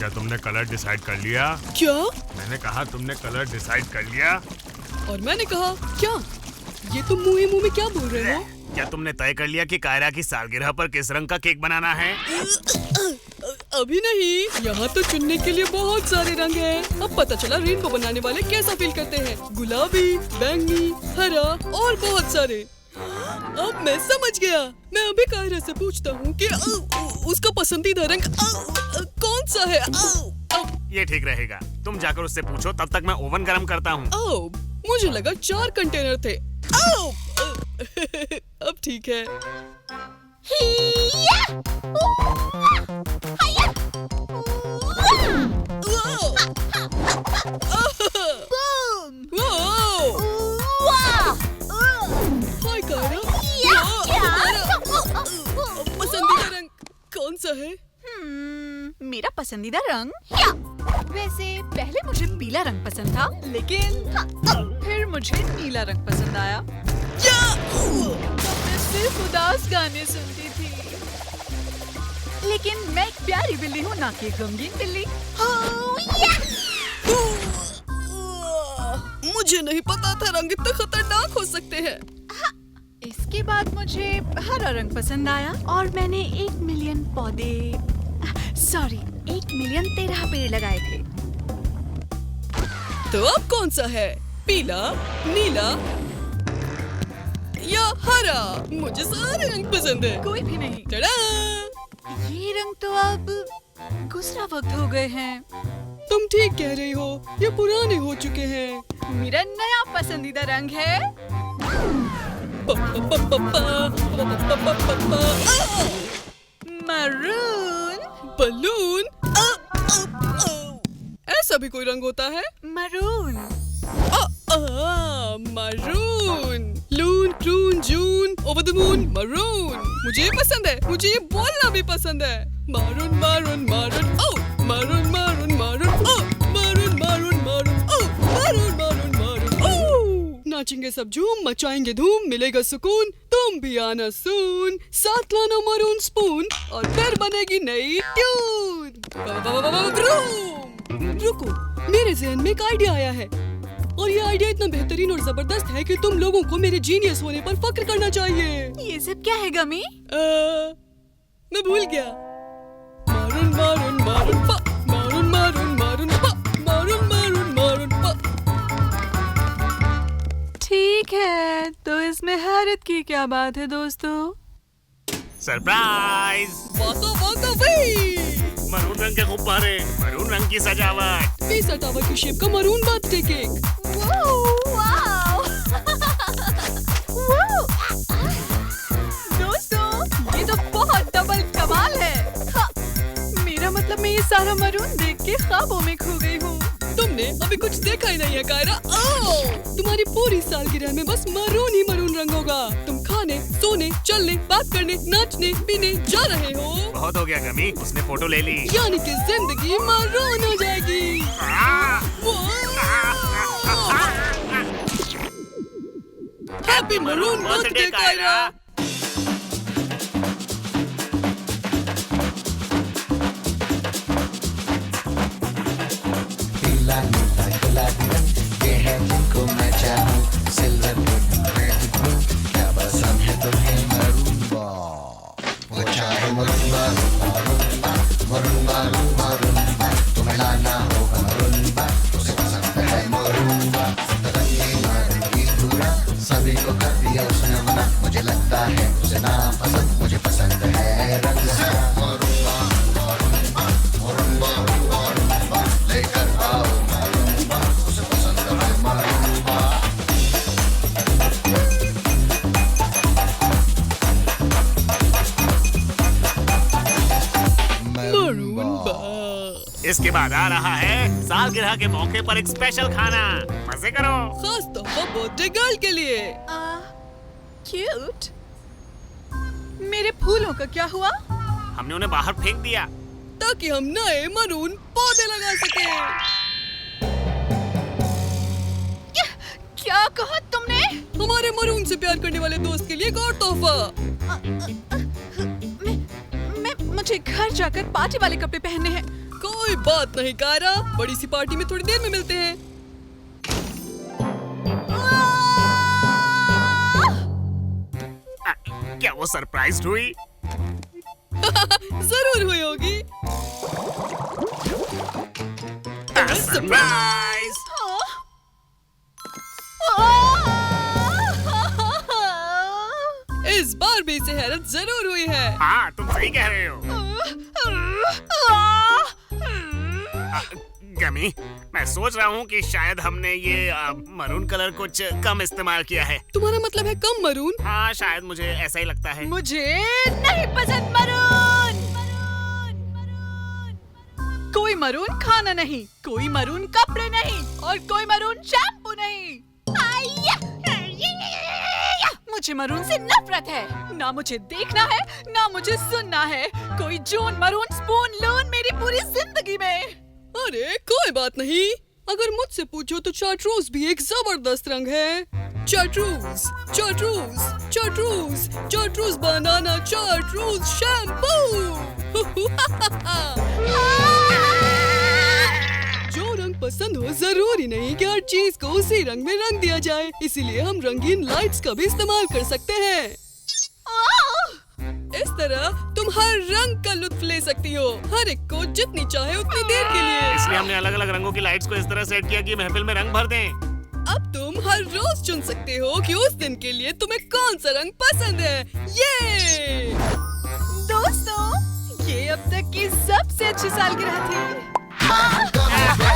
क्या तुमने colour decide कर लिया? क्या? मैंने कहा तुमने कलर डिसाइड कर लिया? और मैंने कहा क्या? ये तुम मुंह ही मुंह में क्या बोल रहे हो? क्या तुमने तय कर लिया कि कायरा की सालगिरह पर किस रंग का केक बनाना है? अभी नहीं, यहाँ तो चुनने के लिए बहुत सारे रंग हैं। अब पता चला रेनबो बनाने वाले कैसा फील करते हैं। गुलाबी, बैंगनी, हरा और बहुत सारे। अब मैं समझ गया। मैं अभी कायरा से पूछता हूँ कि उसका पसंदीदा रंग कौन सा है। ये ठीक रहेगा। तुम जाकर उससे पूछो, तब तक मैं ओवन गरम करता हूँ। मुझे लगा 4 कंटेनर थे। अब ठीक है। हाय कायरा, पसंदीदा रंग कौन सा है? मेरा पसंदीदा रंग वैसे पहले मुझे पीला रंग पसंद था, लेकिन फिर मुझे नीला रंग पसंद आया। मैं सिर्फ उदास गाने सुनती थी, लेकिन मैं एक प्यारी बिल्ली हूँ, ना कि गमगीन बिल्ली। मुझे नहीं पता था रंग इतने खतरनाक हो सकते हैं। इसके बाद मुझे हरा रंग पसंद आया और मैंने 1 मिलियन पौधे, सॉरी 1 मिलियन 13 पेड़ लगाए थे। तो अब कौन सा है? पीला, नीला या हरा? मुझे सारे रंग पसंद है। कोई भी नहीं। टड़ा! ये रंग तो अब गुजरा वक्त हो गए हैं। तुम ठीक कह रही हो, ये पुराने हो चुके हैं। मेरा नया पसंदीदा रंग है मरून। बलून? ऐसा भी कोई रंग होता है? Maroon. Maroon. Loon, croon, June, over the moon, maroon. मुझे ये पसंद है। मुझे ये बोलना भी पसंद है। मारून मारून मारून ओ, मारून मारून मारून ओ, मारून मारून मारून ओ, मारून मारून मारून ओ। नाचेंगे सब झूम, मचाएंगे धूम, मिलेगा सुकून, तुम भी आना सून, साथ लाना मरून स्पून और फिर बनेगी नई ट्यून। रुको, मेरे ज़हन में एक आइडिया आया है और ये आइडिया इतना बेहतरीन और जबरदस्त है कि तुम लोगों को मेरे जीनियस होने पर फक्र करना चाहिए। ये सब क्या है गमी? मैं भूल गया। मारून मारून मारून पा, मारून मारून मारून पा, मारून मारून मारून पा। ठीक है, तो इसमें हैरत की क्या बात है दोस्तों? सरप्राइज! वाका वाका वी! मरून रंग के गुब्बारे, मरून रंग की सजावट, पिज़्ज़ा टावर की शेप का मरून बर्थडे केक। दोस्तों, ये तो बहुत डबल कमाल है। मेरा मतलब मैं ये सारा मरून देख के ख्वाबों में खो गई हूँ। तुमने अभी कुछ देखा ही नहीं है कायरा। तुम्हारी पूरी सालगिरह में बस मरून ही मरून रंग होगा। तुम खाने, सोने, चलने, बात करने, नाचने, पीने जा रहे हो। बहुत हो गया गमी, उसने फोटो ले ली। यानी कि जिंदगी मरून हो जाएगी। Happy maroon birthday Kaira. पीला नीला गुलाबी रंग, ये है जिनको मैं चाहूँ। सिल्वर रेड ब्लू, क्या पसंद है तुम्हें? मरून वो चाहे मरून तुम्हें लाना होगा मरून, उसे पसंद है मरून। रंगी भूरा सभी को कर दिया उसने मना, मुझे लगता है उसे ना पसंद, मुझे पसंद है रंग मरून। लेकर आओ उसे पसंद है मरून। इसके बाद आ रहा है सालगिरह के मौके पर एक स्पेशल खाना। मजे करो। खास तौर पर बर्थडे गर्ल के लिए। क्यूट। मेरे फूलों का क्या हुआ? हमने उन्हें बाहर फेंक दिया ताकि हम नए मरून पौधे लगा सके। क्या कहा तुमने? हमारे मरून से प्यार करने वाले दोस्त के लिए एक और तोहफा। मुझे घर जाकर पार्टी वाले कपड़े पहनने हैं। कोई बात नहीं कायरा, बड़ी सी पार्टी में थोड़ी देर में मिलते हैं। क्या वो सरप्राइज्ड हुई? जरूर हुई होगी। सरप्राइज! इस बार भी इसे हैरत जरूर हुई है। हाँ, तुम सही कह रहे हो। गमी, मैं सोच रहा हूँ कि शायद हमने ये मरून कलर कुछ कम इस्तेमाल किया है। तुम्हारा मतलब है कम मरून? हाँ, शायद मुझे ऐसा ही लगता है। मुझे नहीं पसंद मरून। कोई मरून खाना नहीं, कोई मरून कपड़े नहीं और कोई मरून शैम्पू नहीं। मुझे मरून से नफरत है। ना मुझे देखना है, ना मुझे सुनना है। कोई जून मरून स्पून लून मेरी पूरी जिंदगी में। अरे कोई बात नहीं, अगर मुझसे पूछो तो चार्ट्रूज भी एक जबरदस्त रंग है। चार्ट्रूज, चार्ट्रूज, चार्ट्रूज, चार्ट्रूज बनाना चार्ट्रूज शैम्पू। जो रंग पसंद हो जरूरी नहीं कि हर चीज को उसी रंग में रंग दिया जाए, इसीलिए हम रंगीन लाइट्स का भी इस्तेमाल कर सकते हैं। इस तरह तुम हर रंग का लुत्फ ले सकती हो, हर एक को जितनी चाहे उतनी देर के लिए। इसलिए हमने अलग अलग रंगों की लाइट्स को इस तरह सेट किया कि महफिल में रंग भर दें। अब तुम हर रोज चुन सकते हो कि उस दिन के लिए तुम्हें कौन सा रंग पसंद है। ये दोस्तों, ये अब तक की सबसे अच्छी सालगिरह थी। I'm gonna